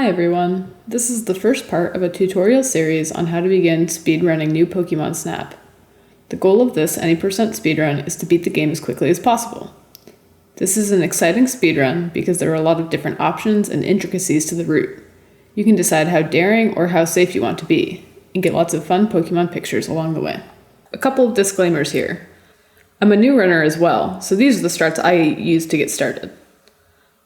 Hi everyone, this is the first part of a tutorial series on how to begin speedrunning new Pokemon Snap. The goal of this any % speedrun is to beat the game as quickly as possible. This is an exciting speedrun because there are a lot of different options and intricacies to the route. You can decide how daring or how safe you want to be, and get lots of fun Pokemon pictures along the way. A couple of disclaimers here. I'm a new runner as well, so these are the strats I use to get started.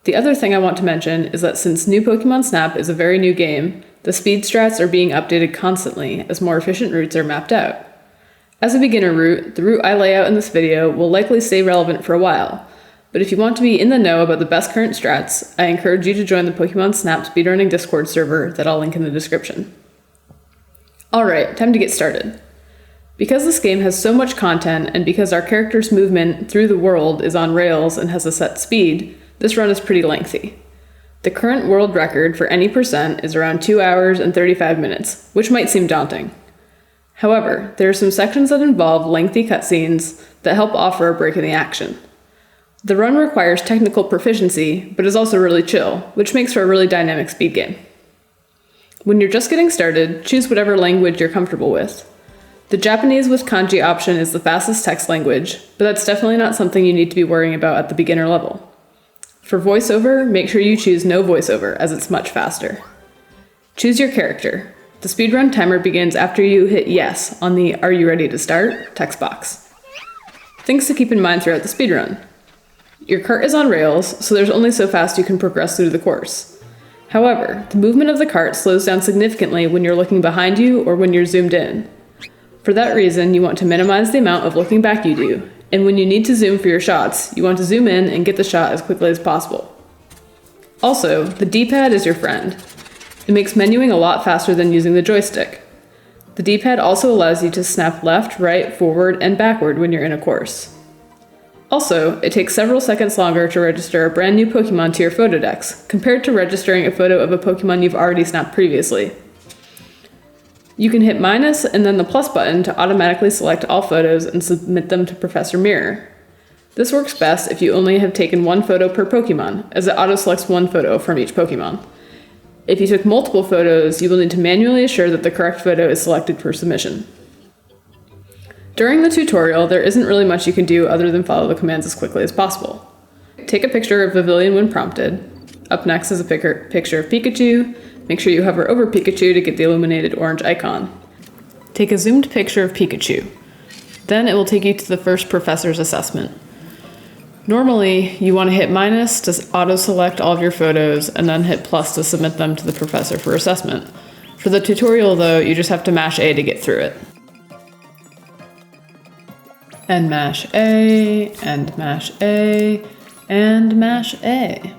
The other thing I want to mention is that since new Pokemon Snap is a very new game, the speed strats are being updated constantly as more efficient routes are mapped out. As a beginner route, the route I lay out in this video will likely stay relevant for a while, but if you want to be in the know about the best current strats, I encourage you to join the Pokemon Snap speedrunning Discord server that I'll link in the description. Alright, time to get started. Because this game has so much content, and because our character's movement through the world is on rails and has a set speed, this run is pretty lengthy. The current world record for any percent is around 2 hours and 35 minutes, which might seem daunting. However, there are some sections that involve lengthy cutscenes that help offer a break in the action. The run requires technical proficiency, but is also really chill, which makes for a really dynamic speed game. When you're just getting started, choose whatever language you're comfortable with. The Japanese with kanji option is the fastest text language, but that's definitely not something you need to be worrying about at the beginner level. For voiceover, make sure you choose no voiceover, as it's much faster. Choose your character. The speedrun timer begins after you hit yes on the "Are you ready to start?" text box. Things to keep in mind throughout the speedrun. Your cart is on rails, so there's only so fast you can progress through the course. However, the movement of the cart slows down significantly when you're looking behind you or when you're zoomed in. For that reason, you want to minimize the amount of looking back you do, and when you need to zoom for your shots, you want to zoom in and get the shot as quickly as possible. Also, the D-pad is your friend. It makes menuing a lot faster than using the joystick. The D-pad also allows you to snap left, right, forward, and backward when you're in a course. Also, it takes several seconds longer to register a brand new Pokemon to your Photodex, compared to registering a photo of a Pokemon you've already snapped previously. You can hit minus and then the plus button to automatically select all photos and submit them to Professor Mirror. This works best if you only have taken one photo per Pokemon, as it auto-selects one photo from each Pokemon. If you took multiple photos, you will need to manually assure that the correct photo is selected for submission. During the tutorial, there isn't really much you can do other than follow the commands as quickly as possible. Take a picture of Pavilion when prompted. Up next is a picture of Pikachu. Make sure you hover over Pikachu to get the illuminated orange icon. Take a zoomed picture of Pikachu. Then it will take you to the first professor's assessment. Normally, you want to hit minus to auto-select all of your photos and then hit plus to submit them to the professor for assessment. For the tutorial though, you just have to mash A to get through it. And mash A, and mash A, and mash A.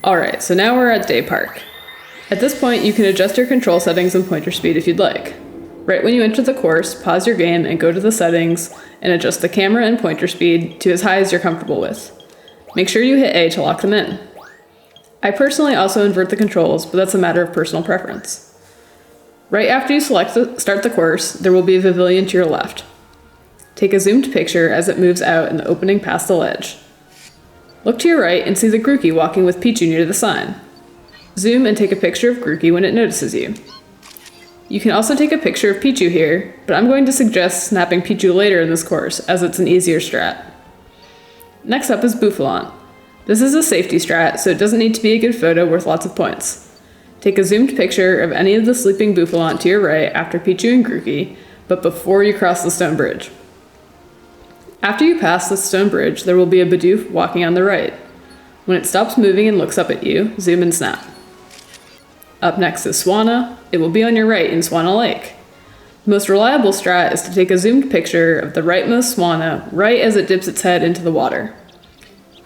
Alright, so now we're at Day Park. At this point, you can adjust your control settings and pointer speed if you'd like. Right when you enter the course, pause your game and go to the settings and adjust the camera and pointer speed to as high as you're comfortable with. Make sure you hit A to lock them in. I personally also invert the controls, but that's a matter of personal preference. Right after you start the course, there will be a pavilion to your left. Take a zoomed picture as it moves out in the opening past the ledge. Look to your right and see the Grookey walking with Pichu near the sign. Zoom and take a picture of Grookey when it notices you. You can also take a picture of Pichu here, but I'm going to suggest snapping Pichu later in this course, as it's an easier strat. Next up is Bouffalon. This is a safety strat, so it doesn't need to be a good photo worth lots of points. Take a zoomed picture of any of the sleeping Bouffalon to your right after Pichu and Grookey, but before you cross the stone bridge. After you pass the stone bridge, there will be a Bidoof walking on the right. When it stops moving and looks up at you, zoom and snap. Up next is Swanna. It will be on your right in Swanna Lake. The most reliable strat is to take a zoomed picture of the rightmost Swanna right as it dips its head into the water.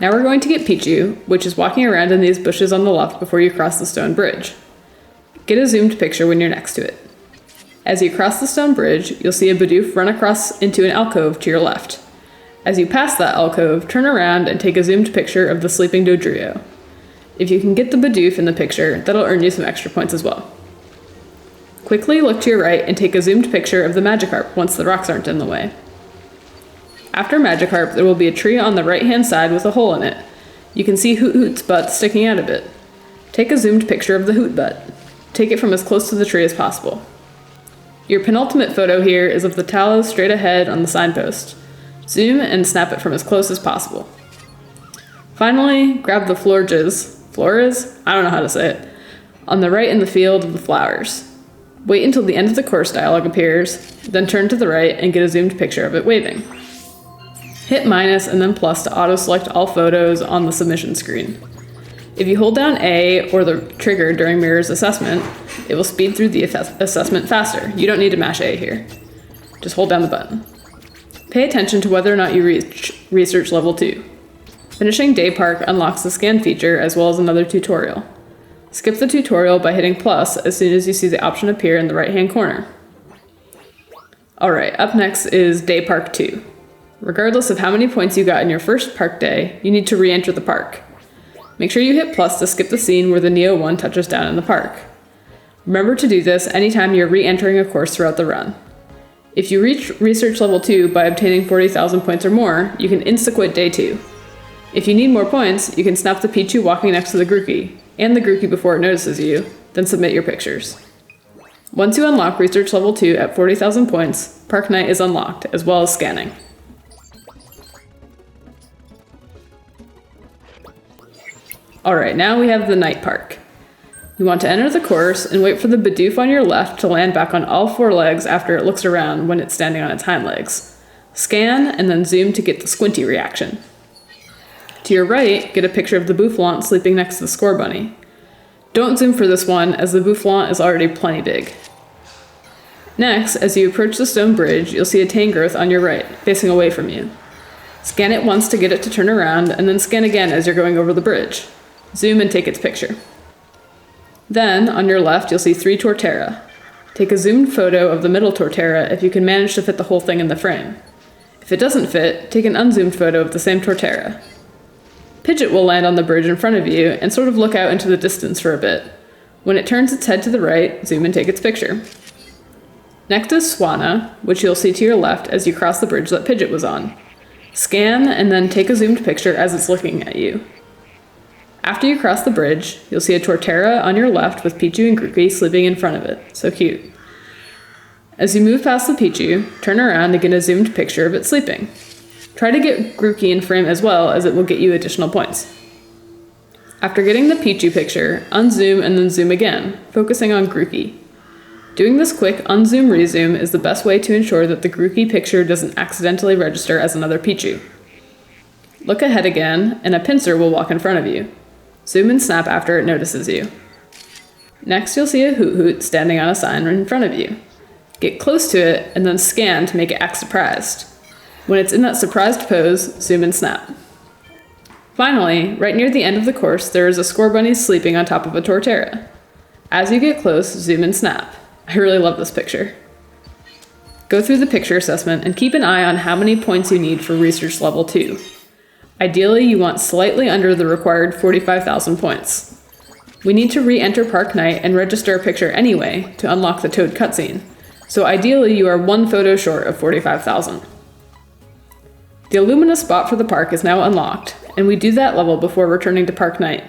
Now we're going to get Pichu, which is walking around in these bushes on the left before you cross the stone bridge. Get a zoomed picture when you're next to it. As you cross the stone bridge, you'll see a Bidoof run across into an alcove to your left. As you pass that alcove, turn around and take a zoomed picture of the sleeping Dodrio. If you can get the Bidoof in the picture, that'll earn you some extra points as well. Quickly look to your right and take a zoomed picture of the Magikarp once the rocks aren't in the way. After Magikarp, there will be a tree on the right-hand side with a hole in it. You can see Hoot Hoot's butt sticking out a bit. Take a zoomed picture of the Hoot butt. Take it from as close to the tree as possible. Your penultimate photo here is of the tallow straight ahead on the signpost. Zoom and snap it from as close as possible. Finally, grab the flores, I don't know how to say it, on the right in the field of the flowers. Wait until the end of the course dialog appears, then turn to the right and get a zoomed picture of it waving. Hit minus and then plus to auto-select all photos on the submission screen. If you hold down A or the trigger during Mirror's assessment, it will speed through the assessment faster. You don't need to mash A here. Just hold down the button. Pay attention to whether or not you reach Research Level 2. Finishing Day Park unlocks the scan feature as well as another tutorial. Skip the tutorial by hitting plus as soon as you see the option appear in the right-hand corner. Alright, up next is Day Park 2. Regardless of how many points you got in your first park day, you need to re-enter the park. Make sure you hit plus to skip the scene where the Neo 1 touches down in the park. Remember to do this anytime you're re-entering a course throughout the run. If you reach Research Level 2 by obtaining 40,000 points or more, you can insta-quit Day 2. If you need more points, you can snap the Pichu walking next to the Grookey, and the Grookey before it notices you, then submit your pictures. Once you unlock Research Level 2 at 40,000 points, Park Night is unlocked, as well as scanning. Alright, now we have the night park. You want to enter the course and wait for the Bidoof on your left to land back on all four legs after it looks around when it's standing on its hind legs. Scan and then zoom to get the squinty reaction. To your right, get a picture of the Bouffalon sleeping next to the score bunny. Don't zoom for this one, as the Bouffalon is already plenty big. Next, as you approach the stone bridge, you'll see a Tangrowth on your right, facing away from you. Scan it once to get it to turn around, and then scan again as you're going over the bridge. Zoom and take its picture. Then, on your left, you'll see 3 Torterra. Take a zoomed photo of the middle Torterra if you can manage to fit the whole thing in the frame. If it doesn't fit, take an unzoomed photo of the same Torterra. Pidgeot will land on the bridge in front of you and sort of look out into the distance for a bit. When it turns its head to the right, zoom and take its picture. Next is Swanna, which you'll see to your left as you cross the bridge that Pidgeot was on. Scan and then take a zoomed picture as it's looking at you. After you cross the bridge, you'll see a Torterra on your left with Pichu and Grookey sleeping in front of it. So cute. As you move past the Pichu, turn around to get a zoomed picture of it sleeping. Try to get Grookey in frame as well, as it will get you additional points. After getting the Pichu picture, unzoom and then zoom again, focusing on Grookey. Doing this quick unzoom-rezoom is the best way to ensure that the Grookey picture doesn't accidentally register as another Pichu. Look ahead again, and a pincer will walk in front of you. Zoom and snap after it notices you. Next, you'll see a Hoot Hoot standing on a sign in front of you. Get close to it, and then scan to make it act surprised. When it's in that surprised pose, zoom and snap. Finally, right near the end of the course, there is a score bunny sleeping on top of a Torterra. As you get close, zoom and snap. I really love this picture. Go through the picture assessment and keep an eye on how many points you need for Research Level 2. Ideally, you want slightly under the required 45,000 points. We need to re-enter Park Night and register a picture anyway to unlock the Toad cutscene, so ideally you are 1 photo short of 45,000. The Illumina spot for the park is now unlocked, and we do that level before returning to Park Night.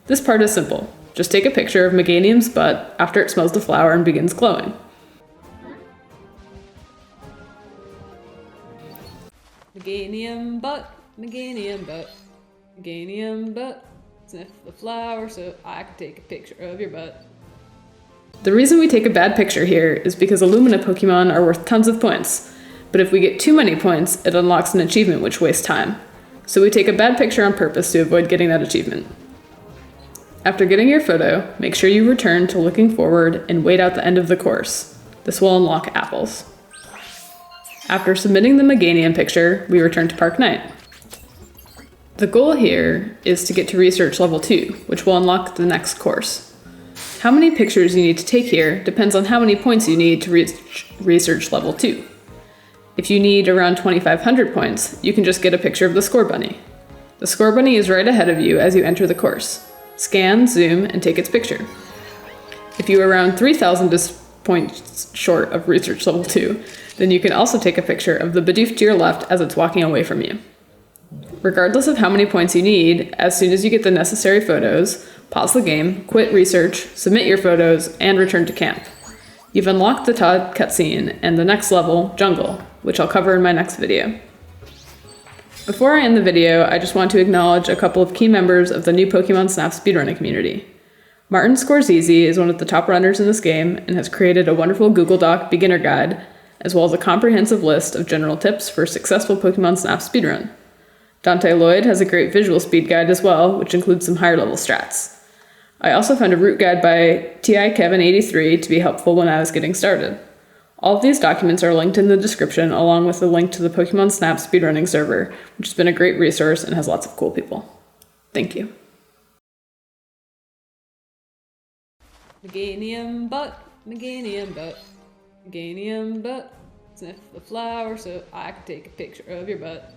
This part is simple. Just take a picture of Meganium's butt after it smells the flower and begins glowing. Meganium butt, Meganium butt, Meganium butt, sniff the flower so I can take a picture of your butt. The reason we take a bad picture here is because Illumina Pokemon are worth tons of points, but if we get too many points, it unlocks an achievement which wastes time. So we take a bad picture on purpose to avoid getting that achievement. After getting your photo, make sure you return to looking forward and wait out the end of the course. This will unlock apples. After submitting the Meganium picture, we return to Park Night. The goal here is to get to Research Level 2, which will unlock the next course. How many pictures you need to take here depends on how many points you need to reach Research Level 2. If you need around 2,500 points, you can just get a picture of the score bunny. The score bunny is right ahead of you as you enter the course. Scan, zoom, and take its picture. If you are around 3,000 points short of Research Level 2, then you can also take a picture of the Bidoof to your left as it's walking away from you. Regardless of how many points you need, as soon as you get the necessary photos, pause the game, quit research, submit your photos, and return to camp. You've unlocked the Todd cutscene and the next level, Jungle, which I'll cover in my next video. Before I end the video, I just want to acknowledge a couple of key members of the new Pokemon Snap speedrunning community. Martin Scorsese is one of the top runners in this game and has created a wonderful Google Doc beginner guide, as well as a comprehensive list of general tips for a successful Pokemon Snap speedrun. DanteLloyd has a great visual speed guide as well, which includes some higher level strats. I also found a route guide by TI Kevin83 to be helpful when I was getting started. All of these documents are linked in the description, along with a link to the Pokemon Snap speedrunning server, which has been a great resource and has lots of cool people. Thank you. Meganium butt, Meganium butt, Meganium butt. Sniff the flower so I can take a picture of your butt.